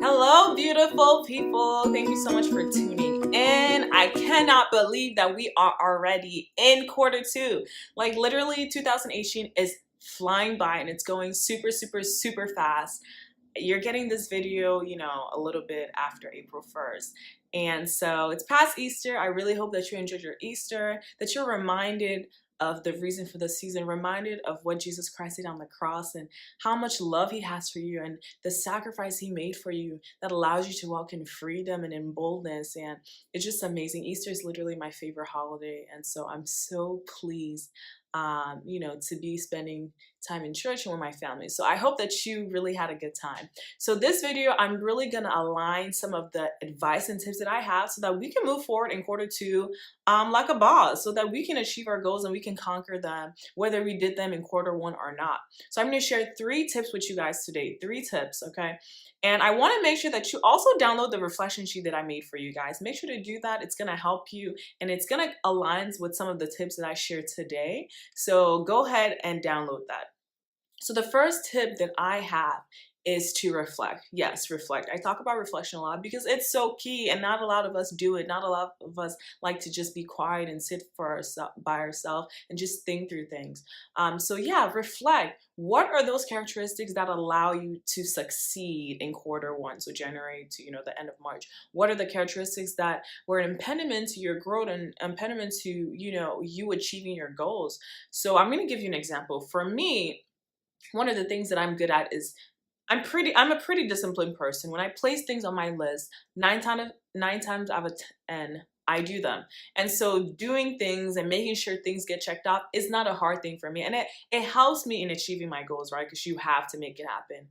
Hello, beautiful people. Thank you so much for tuning in. I cannot believe that we are already in quarter two. Like, literally, 2018 is flying by and it's going super, super, super fast. You're getting this video, a little bit after April 1st. And so it's past Easter. I really hope that you enjoyed your Easter, that you're reminded of the reason for the season, reminded of what Jesus Christ did on the cross and how much love he has for you and the sacrifice he made for you that allows you to walk in freedom and in boldness. And it's just amazing. Easter is literally my favorite holiday. And so I'm so pleased, to be spending time in church and with my family. So I hope that you really had a good time. So this video, I'm really going to align some of the advice and tips that I have so that we can move forward in quarter two like a boss, so that we can achieve our goals and we can conquer them, whether we did them in quarter one or not. So I'm going to share 3 tips with you guys today. 3 tips, okay? And I want to make sure that you also download the reflection sheet that I made for you guys. Make sure to do that. It's going to help you and it's going to align with some of the tips that I shared today. So go ahead and download that. So the first tip that I have is to reflect. Yes, reflect. I talk about reflection a lot because it's so key and not a lot of us do it. Not a lot of us like to just be quiet and sit by ourselves and just think through things. So yeah, reflect. What are those characteristics that allow you to succeed in quarter one? So January to, the end of March. What are the characteristics that were an impediment to your growth and impediment to, you achieving your goals? So I'm going to give you an example. For me, one of the things that I'm good at is I'm a pretty disciplined person. When I place things on my list, nine times out of 10, I do them. And so doing things and making sure things get checked off is not a hard thing for me. And it helps me in achieving my goals, right? Because you have to make it happen.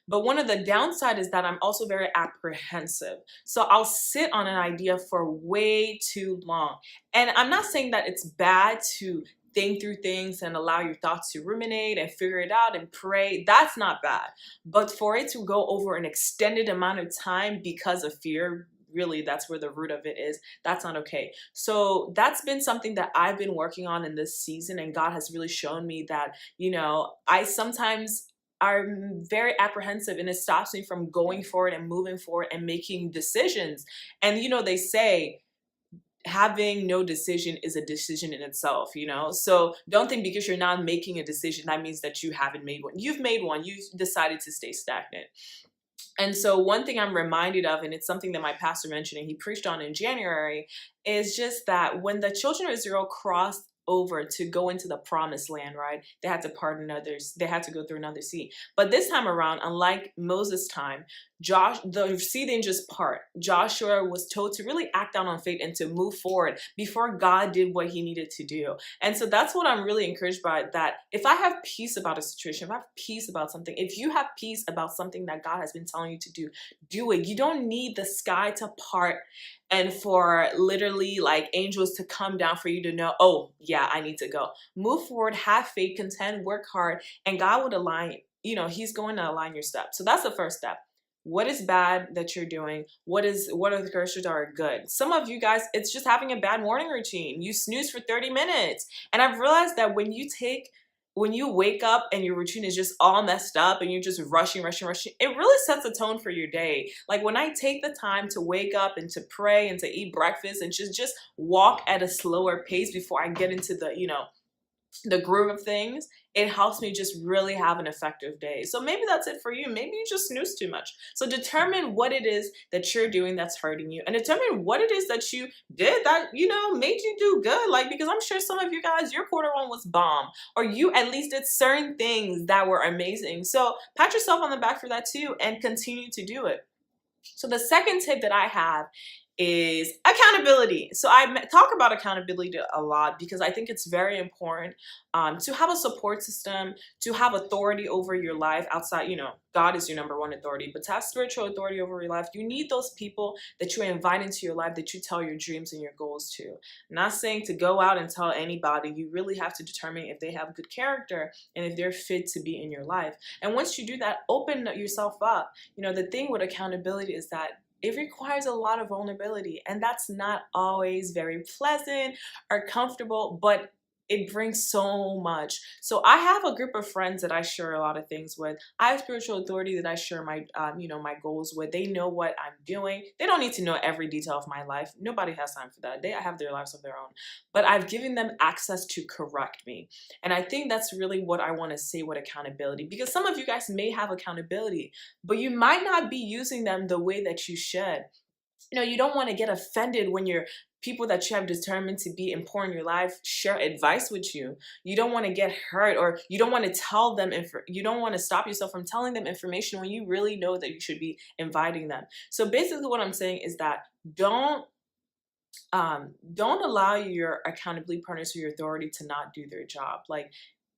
But one of the downside is that I'm also very apprehensive. So I'll sit on an idea for way too long. And I'm not saying that it's bad to think through things and allow your thoughts to ruminate and figure it out and pray. That's not bad. But for it to go over an extended amount of time because of fear, really, that's where the root of it is. That's not okay. So that's been something that I've been working on in this season. And God has really shown me that, I'm very apprehensive and it stops me from going forward and moving forward and making decisions. And, they say, having no decision is a decision in itself, So don't think because you're not making a decision, that means that you haven't made one. You've made one. You've decided to stay stagnant. And so one thing I'm reminded of, and it's something that my pastor mentioned and he preached on in January, is just that when the children of Israel crossed over to go into the promised land, right? They had to pardon others. They had to go through another sea. But this time around, unlike Moses' time, the sea didn't just part. Joshua was told to really act out on faith and to move forward before God did what he needed to do. And so that's what I'm really encouraged by, that if I have peace about a situation, if I have peace about something, if you have peace about something that God has been telling you to do it. You don't need the sky to part and for literally like angels to come down for you to know, oh yeah, I need to go. Move forward, have faith, contend, work hard, and God would align, he's going to align your steps. So that's the first step. What is bad that you're doing? What are the characteristics that are good? Some of you guys, it's just having a bad morning routine. You snooze for 30 minutes. And I've realized that when you wake up and your routine is just all messed up and you're just rushing, it really sets a tone for your day. Like when I take the time to wake up and to pray and to eat breakfast and just walk at a slower pace before I get into the groove of things, it helps me just really have an effective day. So maybe that's it for you. Maybe you just snooze too much. So determine what it is that you're doing that's hurting you, and determine what it is that you did that, made you do good. Like, because I'm sure some of you guys, your quarter one was bomb, or you at least did certain things that were amazing. So pat yourself on the back for that too, and continue to do it. So the second tip that I have is accountability. So I talk about accountability a lot because I think it's very important to have a support system, to have authority over your life outside, God is your number one authority, but to have spiritual authority over your life, you need those people that you invite into your life, that you tell your dreams and your goals to. I'm not saying to go out and tell anybody. You really have to determine if they have good character and if they're fit to be in your life. And once you do that, open yourself up. The thing with accountability is that it requires a lot of vulnerability, and that's not always very pleasant or comfortable, but it brings so much. So I have a group of friends that I share a lot of things with. I have spiritual authority that I share my, my goals with. They know what I'm doing. They don't need to know every detail of my life. Nobody has time for that. They have their lives of their own. But I've given them access to correct me. And I think that's really what I want to say with accountability, because some of you guys may have accountability, but you might not be using them the way that you should. You don't want to get offended when your people that you have determined to be important in your life share advice with you. You don't want to get hurt, or you don't want to tell them, you don't want to stop yourself from telling them information when you really know that you should be inviting them. So basically what I'm saying is that don't allow your accountability partners or your authority to not do their job. Like,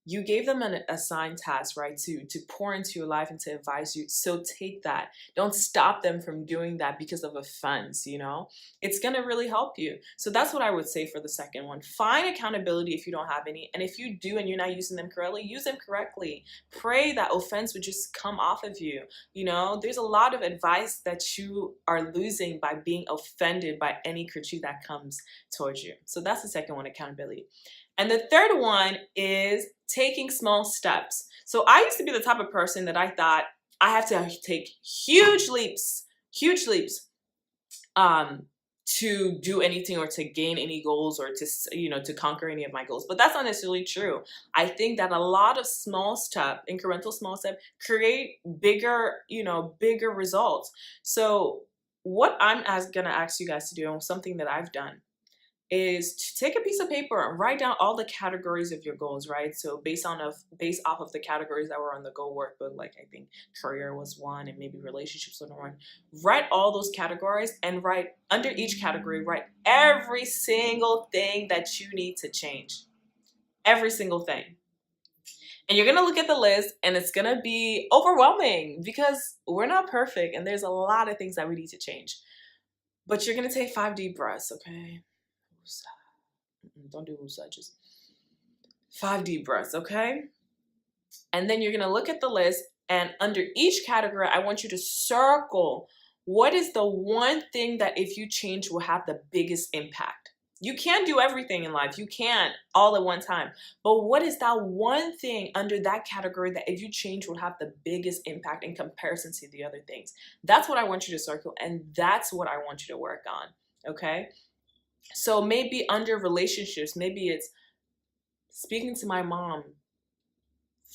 you gave them an assigned task, right, to pour into your life and to advise you. So take that. Don't stop them from doing that because of offense, It's going to really help you. So that's what I would say for the second one. Find accountability if you don't have any. And if you do and you're not using them correctly, use them correctly. Pray that offense would just come off of you. There's a lot of advice that you are losing by being offended by any critique that comes towards you. So that's the second one, accountability. And the third one is taking small steps. So I used to be the type of person that I thought I have to take huge leaps, to do anything or to gain any goals or to conquer any of my goals. But that's not necessarily true. I think that a lot of incremental small step create bigger results. So what I'm gonna ask you guys to do, and something that I've done, is to take a piece of paper and write down all the categories of your goals, right? So based off of the categories that were on the goal workbook, like I think career was one and maybe relationships was one. Write all those categories and write under each category, write every single thing that you need to change. Every single thing. And you're going to look at the list and it's going to be overwhelming because we're not perfect and there's a lot of things that we need to change. But you're going to take 5 deep breaths, okay? Don't do woosah, just 5 deep breaths, okay? And then you're gonna look at the list, and under each category, I want you to circle what is the one thing that if you change will have the biggest impact. You can't do everything in life. You can't all at one time. But what is that one thing under that category that if you change will have the biggest impact in comparison to the other things? That's what I want you to circle, and that's what I want you to work on, okay? So maybe under relationships, maybe it's speaking to my mom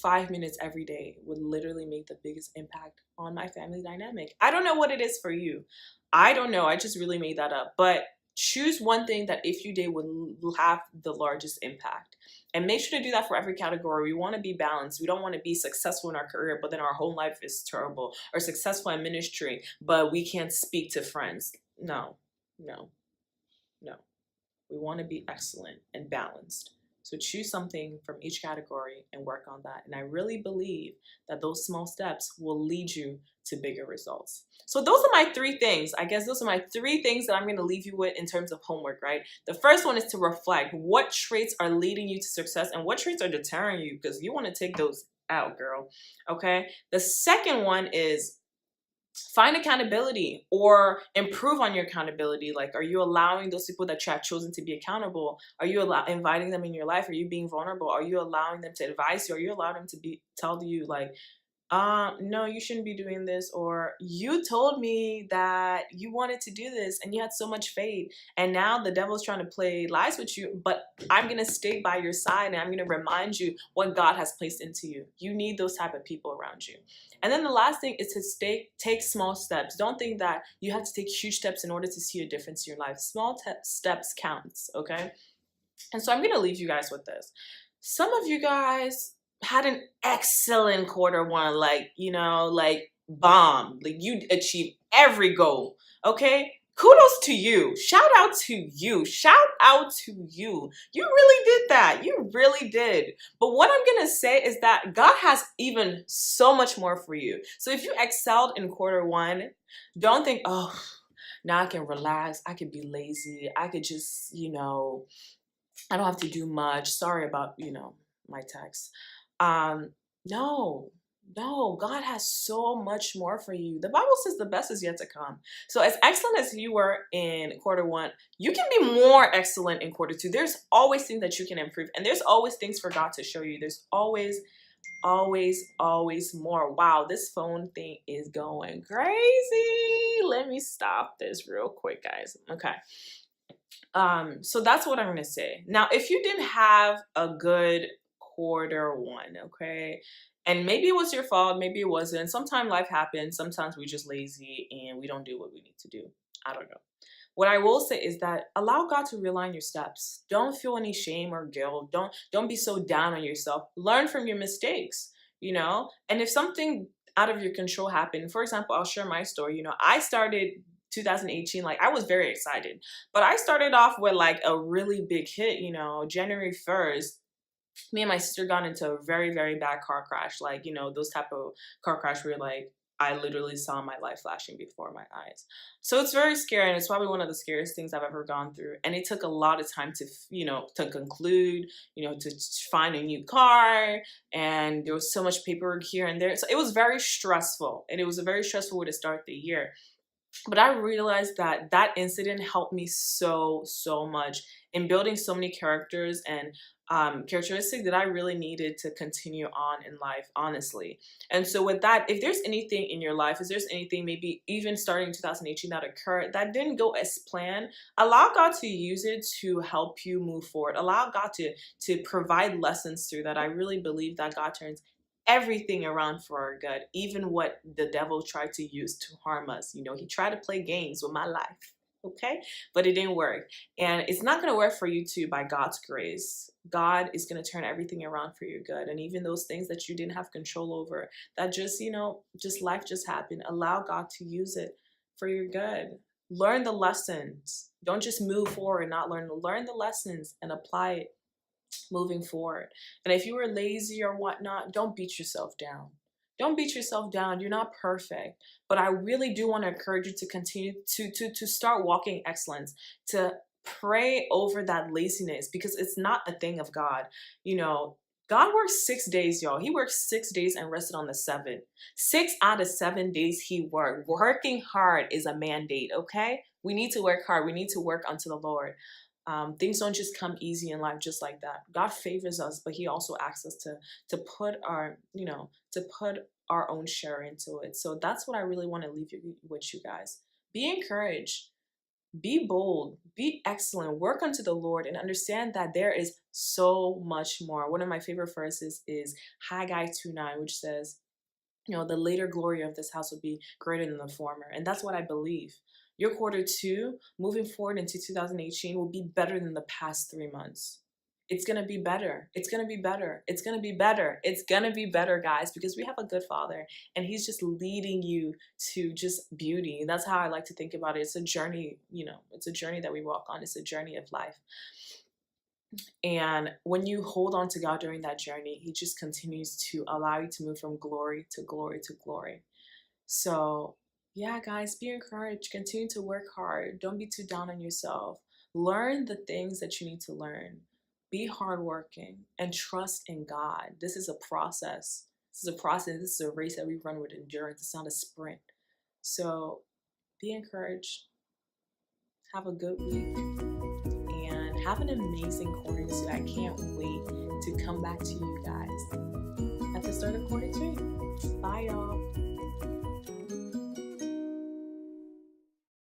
5 minutes every day would literally make the biggest impact on my family dynamic. I don't know what it is for you. I don't know. I just really made that up. But choose one thing that if you did will have the largest impact. And make sure to do that for every category. We want to be balanced. We don't want to be successful in our career, but then our whole life is terrible. Or successful in ministry, but we can't speak to friends. No. We want to be excellent and balanced. So choose something from each category and work on that. And I really believe that those small steps will lead you to bigger results. So those are my 3 things. I guess those are my 3 things that I'm going to leave you with in terms of homework, right? The first one is to reflect what traits are leading you to success and what traits are deterring you, because you want to take those out, girl. Okay. The second one is find accountability or improve on your accountability. Like, are you allowing those people that you have chosen to be accountable? Are you inviting them in your life? Are you being vulnerable? Are you allowing them to advise you? Are you allowing them to tell you like, no, you shouldn't be doing this, or you told me that you wanted to do this and you had so much faith, and now the devil's trying to play lies with you, but I'm going to stay by your side and I'm going to remind you what God has placed into you. You need those type of people around you. And then the last thing is to take small steps. Don't think that you have to take huge steps in order to see a difference in your life. Small steps counts, okay? And so I'm going to leave you guys with this. Some of you guys had an excellent quarter 1, like bomb. Like, you achieved every goal, okay? Kudos to you. Shout out to you. Shout out to you. You really did that. You really did. But what I'm going to say is that God has even so much more for you. So if you excelled in quarter 1, don't think, oh, now I can relax. I can be lazy. I could just, I don't have to do much. Sorry about, my text. No, No, God has so much more for you. The Bible says the best is yet to come. So as excellent as you were in quarter one, you can be more excellent in quarter two. There's always things that you can improve, and there's always things for God to show you. There's always, always, always more. Wow, this phone thing is going crazy. Let me stop this real quick, guys. Okay. So that's what I'm gonna say. Now, if you didn't have a good quarter one, okay, and maybe it was your fault, maybe it wasn't. Sometimes life happens. Sometimes we're just lazy and we don't do what we need to do. I don't know. What I will say is that allow God to realign your steps. Don't feel any shame or guilt. Don't be so down on yourself. Learn from your mistakes, you know? And if something out of your control happened, for example, I'll share my story. You know, I started 2018, like I was very excited, but I started off with like a really big hit, you know, January 1st. Me and my sister got into a very, very bad car crash. Like, you know, those type of car crash where like I literally saw my life flashing before my eyes. So it's very scary, and it's probably one of the scariest things I've ever gone through. And it took a lot of time to, you know, to conclude, you know, to find a new car, and there was so much paperwork here and there. So it was very stressful, and it was a very stressful way to start the year. But I realized that that incident helped me so, so much in building so many characters and characteristics that I really needed to continue on in life, honestly. And so with that, if there's anything in your life, if there's anything maybe even starting in 2018 that occurred that didn't go as planned, allow God to use it to help you move forward. Allow God to provide lessons through that. I really believe that God turns everything around for our good, even what the devil tried to use to harm us. You know, he tried to play games with my life, okay? But it didn't work. And it's not going to work for you too by God's grace. God is going to turn everything around for your good. And even those things that you didn't have control over, that just, you know, just life just happened, allow God to use it for your good. Learn the lessons. Don't just move forward and not learn. Learn the lessons and apply it moving forward. And if you were lazy or whatnot, don't beat yourself down. Don't beat yourself down. You're not perfect. But I really do want to encourage you to continue to start walking excellence, to pray over that laziness, because it's not a thing of God. You know, God works 6 days, y'all. He worked 6 days and rested on the seventh. 6 out of 7 days he worked. Working hard is a mandate, okay? We need to work hard. We need to work unto the Lord. Things don't just come easy in life just like that. God favors us, but he also asks us to put our, you know, to put our own share into it. So that's what I really want to leave you with, you guys. Be encouraged, be bold, be excellent, work unto the Lord, and understand that there is so much more. One of my favorite verses is Haggai 2:9, which says, you know, the later glory of this house will be greater than the former. And that's what I believe. Your quarter two, moving forward into 2018, will be better than the past 3 months. It's going to be better. It's going to be better. It's going to be better. It's going to be better, guys, because we have a good Father, and he's just leading you to just beauty. That's how I like to think about it. It's a journey, you know, it's a journey that we walk on. It's a journey of life. And when you hold on to God during that journey, he just continues to allow you to move from glory to glory to glory. So yeah, guys, be encouraged. Continue to work hard. Don't be too down on yourself. Learn the things that you need to learn. Be hardworking and trust in God. This is a process. This is a process. This is a race that we run with endurance. It's not a sprint. So be encouraged. Have a good week. And have an amazing quarter two. I can't wait to come back to you guys at the start of quarter two. Bye, y'all.